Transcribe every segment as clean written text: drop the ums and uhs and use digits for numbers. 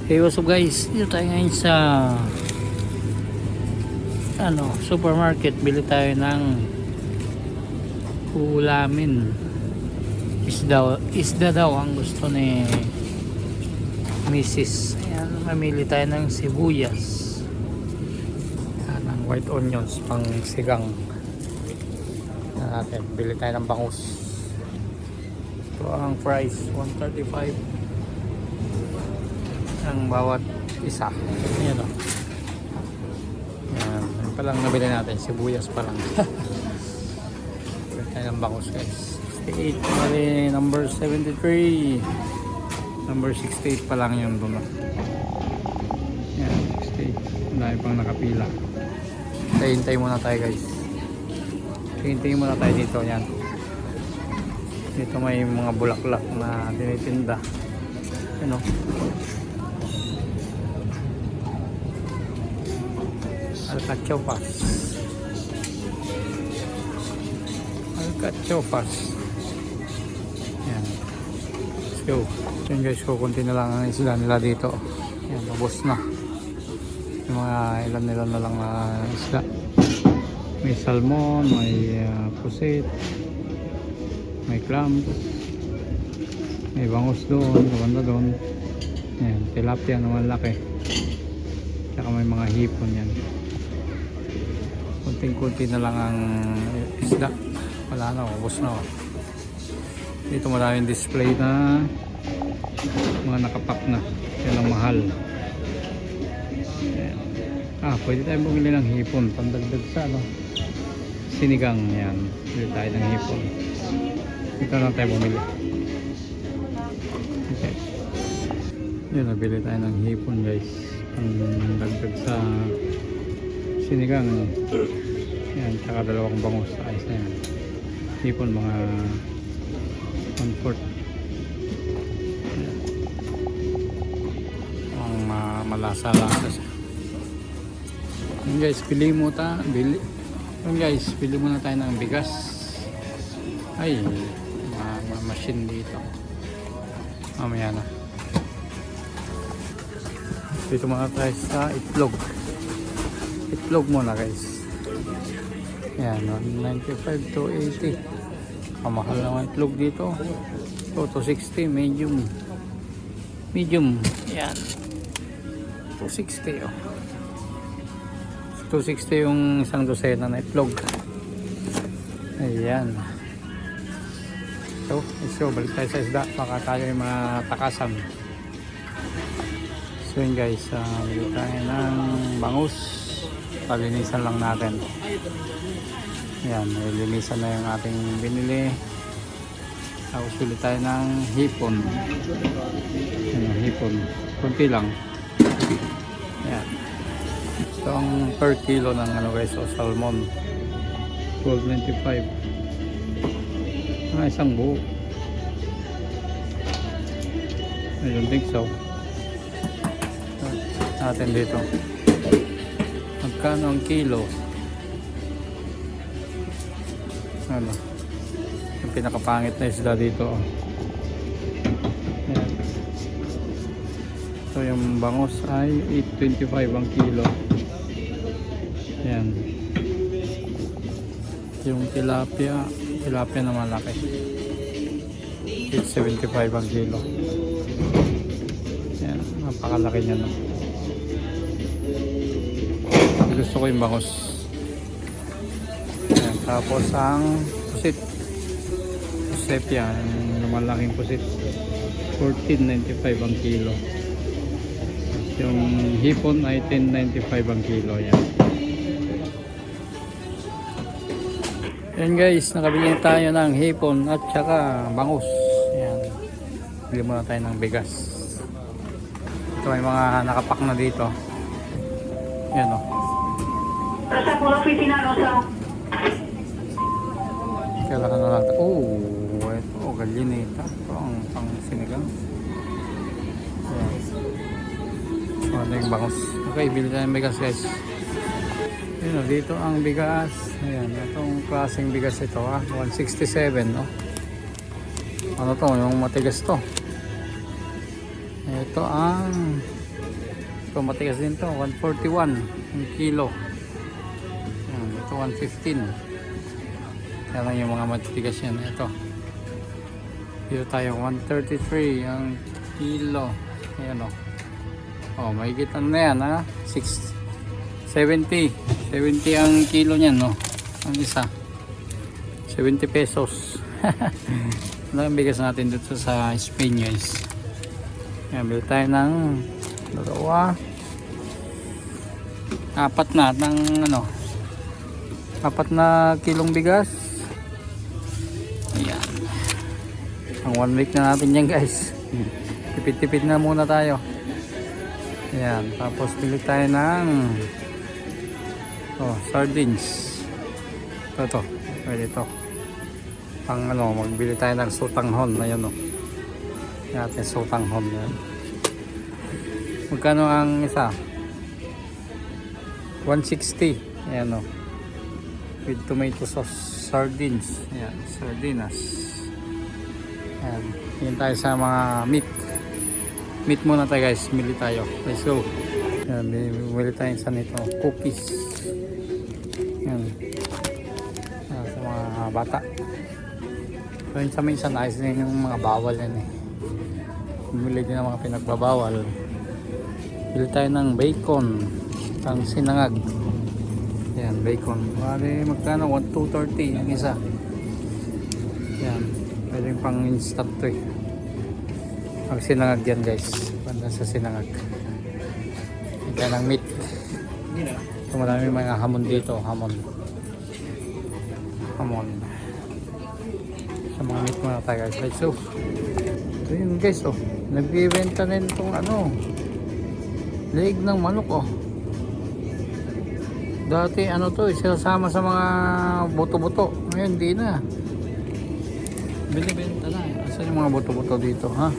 Hey, what's up guys? Dito tayo ngayon sa supermarket. Bili tayo ng ulamin. Isda daw ang gusto ni Mrs. Ayan, mamili tayo ng sibuyas. Ayan, ng white onions pang sigang. Ayan natin. Bili tayo ng bangus. Ito ang price, 135 ang bawat isa. Ayan o. Ayan pa lang nabili natin, sibuyas pa lang. Bili tayo ng bangus guys. 68 mali, number 73, number 68 pa lang yung doon. Ayan, 68. Dahil pang nakapila. Hintay muna tayo guys. Hintayin muna tayo dito. Ayan, dito may mga bulaklak na tinitinda. Ayan o, alcachopas. Ayan, let's go. Yun guys, kukunti na lang ang isla nila dito. Ayan, ubos na yung mga ilan na lang na isla. May salmon, may pusit, may clams, may bangus doon, maganda doon. Ayan, tilapia naman laki, tsaka may mga hipon. Yan, kunting-kunti na lang ang isda. Wala na, ubos na. Dito maraming display na mga nakapak na. Yan ang mahal. Ayan. Pwede tayong bumili ng hipon pandagdag sa sinigang. Yan, bili tayo ng hipon. Dito lang tayo bumili. Okay, yun, nabili tayo ng hipon guys, pandagdag sa sinigang. Yan, tsaka dalawang bangus. Ayos na yan. Hipon mga 1/4. Ang malasa-lasa siya. Yan guys, bili muna tayo ng bigas. Ay, machine dito. Mamaya na. Dito muna tayo sa itlog. Itlog muna guys. Yan, 95 to 80. Kamahal naman itlog dito. So, 260, medium. Yan, 260 oh. 260 yung isang dosena na itlog. Ayan. So, balik tayo sa isda. Baka tayo yung matakasan. So yun guys, bili tayo ng bangus. Palinisan lang natin. Yan, linisan na yung ating binili. Tapos bili tayo ng hipon. Yan, hipon. Kunti lang. Yan. Ito ang per kilo ng guys, salmon. 12.95. Isang buo. I don't think so. Natin dito. Magkano ang kilo? Yung pinakapangit na isda dito. Ayan. So yung bangus ay 8.25 ang kilo. Ayan. Yung tilapia na malaki, 8.75 ang kilo. Ayan, napakalaki niya no. Gusto ko yung bangus. Ayan, tapos ang pusit yan, yung malaking pusit, 14.95 ang kilo. Yung hipon ay 10.95 ang kilo. Yan guys, nakabili tayo ng hipon at saka bangus. Yan, bili muna tayo ng bigas. Ito may mga nakapak na dito. Yan o. Kailangan na natin. Ito, galinita. Ito ang pang sinigang. Yan. Ano yung bangus. Okay, bili tayo ng bigas guys. Yun o, dito ang bigas. Ayan, itong klaseng bigas ito 167 no. Ano to, yung matigas to. Ito ang Ito matigas din to, 141 ang kilo. Yan, ito 115. Kaya lang yung mga matigas yan. Ito. Dito tayo 133 ang kilo. Ayan o. Oh, mahigit ano na yan ha. 70 ang kilo niyan no. Ang isa. 70 pesos. Ano ang bigas natin dito sa Spain guys. Ayan, bili tayo ng dalawa. Apat na ng ano. 4 na kilong bigas. Ayan. Ang 1 week na natin yan guys. Tipid-tipid na muna tayo. Ayan. Tapos bili tayo ng sardines. Ito. Pwede ito. Pang ano, magbili tayo ng sotanghon. Ayan o. Ayan, sotanghon yan. Magkano ang isa? 160. Ayan o. With tomato sauce. Sardines. Ayan. Sardinas. Ayan. Ayan tayo sa mga meat. Meat muna tayo guys. Bili tayo. Let's go. Ayan. Bili tayo sa nito. Cookies. Ayan. Ayan. Sa mga bata. So yun sa minsan ayos din yung mga bawal yan eh. Bumili din ng mga pinagbabawal. Bili tayo ng bacon. Pang sinangag. Yan, bacon. Bale, magkano? 230 ang isa. Yan. Pwede pang instant to eh. Pang sinangag yan guys. Banda sa sinangag. Ito ng meat. So marami mga hamon dito. Hamon. Sa mga meat muna tayo guys. Right, so ito yun guys oh. Nagbibenta na itong ano. Leeg ng manok oh. Dati ano to, sinasama sa mga buto-buto. Ngayon di na. Binibenta na. Asan yung mga buto-buto dito, ha?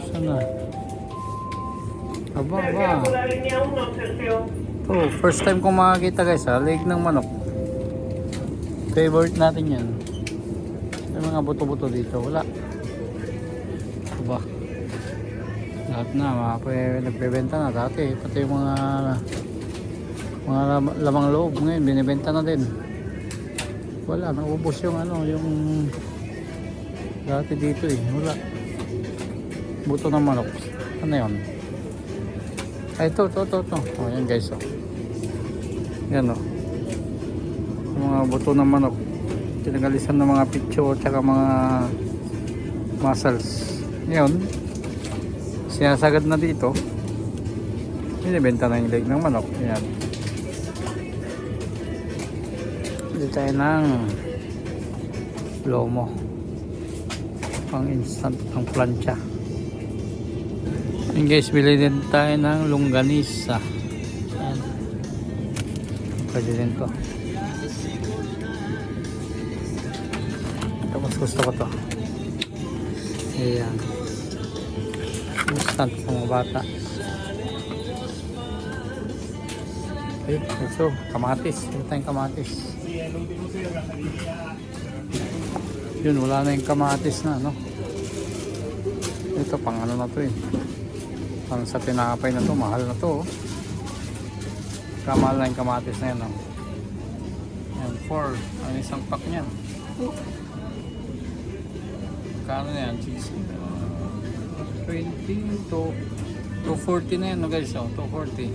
Saan na? Aba. To, first time kong makakita guys ha, leg ng manok. Favorite natin yan. Yung mga buto-buto dito, wala. Aba. Lahat na, nagbebenta na dati. Pati yung mga lamang loob ngayon binibenta na din. Wala, naubos yung ano, yung dati dito eh, wala. Buto ng manok. Ano yun? Ay, ito. Oh, yan guys oh. Yan oh. Yung mga buto ng manok. Tinagalisan ng mga pitso at saka mga muscles. Yan. Sinasagad na dito. Binibenta na yung leg ng manok. Yan. Bili tayo ng lomo. Pang instant, pang plancha. And guys, bili din tayo ng longganisa. Yan. Pwede din to. Tapos gusto ko to. Ayan. Instant sa mga bata. Okay, so kamatis. Bili tayong kamatis. Yun, wala na yung kamatis na, no? Ito, pang ano na to eh. Pang sa tinapay na to, mahal na to. Kamahal na yung kamatis na yan, no? Yan, 4. Ano isang pack niyan? Kano na yan? 20 to 240 na yan, no guys? Oh, 240.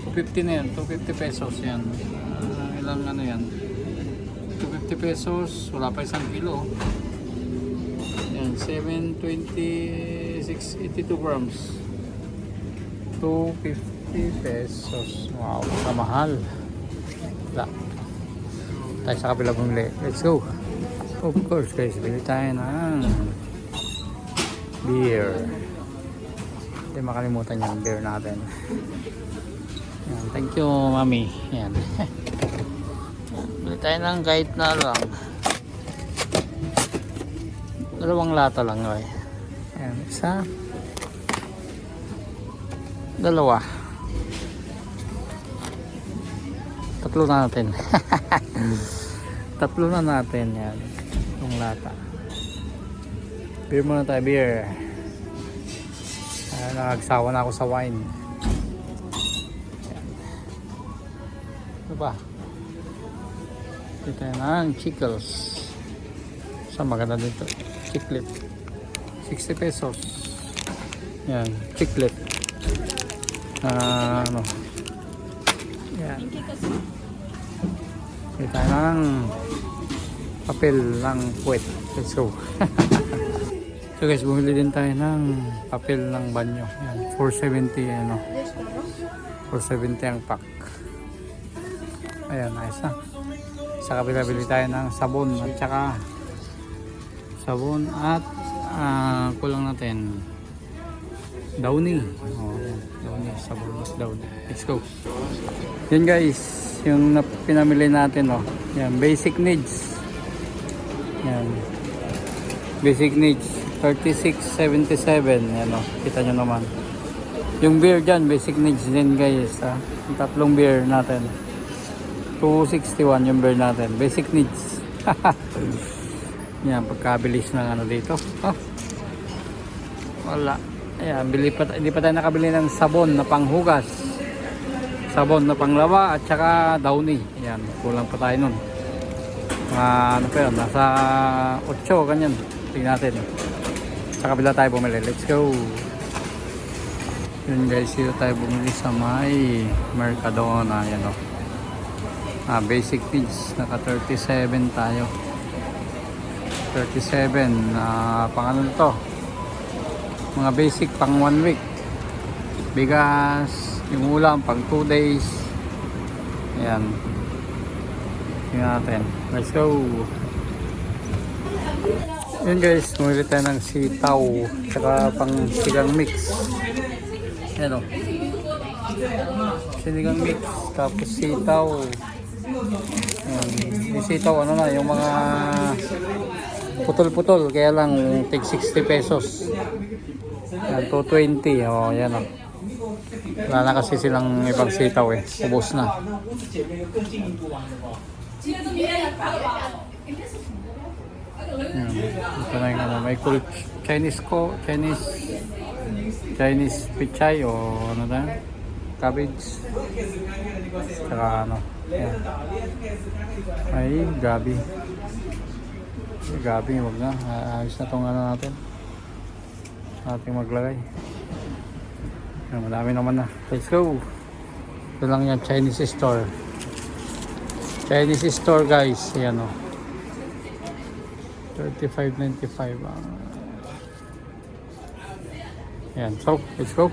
250 na yan, 250 pesos yan. Ilang ano yan? 250 pesos, wala pa isang kilo. Yan, 720, 682 grams. 250 pesos. Wow, kamahal. Wala. Tayo sa kabila bumili. Let's go. Of course guys, bili tayo ng beer. Hindi makalimutan yung beer natin. Yan, thank you mami. Yan. Bili tayo ng kahit na lang. Dalawang lata lang eh. Ayan, isa. Dalawa. Tatlo na natin. Tatlo na natin yan. Itong lata. Beer muna tayo, beer. Nagsawa na ako sa wine. Ano ba? Dito na ang chickles. Sa maganda dito. Chiclet. 60 pesos. Yan. Chiclet. Ano. Yan. Dito na ang papel ng puwet. Let's go. So guys, bumili din tayo ng papel ng banyo. Yan. 470 ano. 470 ang pack. Ayan, nice na. Sa kabila bili tayo ng sabon at saka sabon at kulang natin Downy. Oh, Downy, sabon at Downy. Let's go. Yan guys, yung pinamili natin, oh. Yan, basic needs. Yan. Basic needs 36.77. Yan, oh. Kita nyo naman. Yung beer dyan, basic needs din guys, ha. Yung tatlong beer natin. 261 yung beer natin. Basic needs. Yan, pagkabilis ng ano dito. Oh. Wala. Ayan, hindi pa tayo nakabili ng sabon na panghugas. Sabon na panglawa at saka Downy. Ayan, kulang pa tayo nun. Ano pa yun? Nasa 8, ganyan. Tingnan natin. Sa kabila tayo bumili. Let's go. Yun guys, dito tayo bumili sa may Mercadona. Ayan, oh. Basic needs. Naka 37 tayo. 37. Pang ano to? Mga basic pang 1 week. Bigas. Yung ulam pang 2 days. Ayan. Tingnan natin. Let's go. Yun guys, bumili tayo ng sitaw. Saka pang sigang mix. Ayan o. Sinigang mix. Tapos sitaw. Ayan. Yung sitaw ano na, yung mga putol-putol. Kaya lang tig 60 pesos. Ayan, 220. O, yan o. Wala na kasi silang ibang sitaw eh. Ubos na. Ayan. Ito na yung ano. May cool Chinese pichay o ano na. Cabbage. Saka ano. Ayan. Ay, gabi. Gabi, wag na. Ayos na itong ano natin. Ating maglagay. Madami naman na. Let's go. Ito lang yan, Chinese store. Chinese store guys. Ayan o. 35.95. Ayan. So, let's go.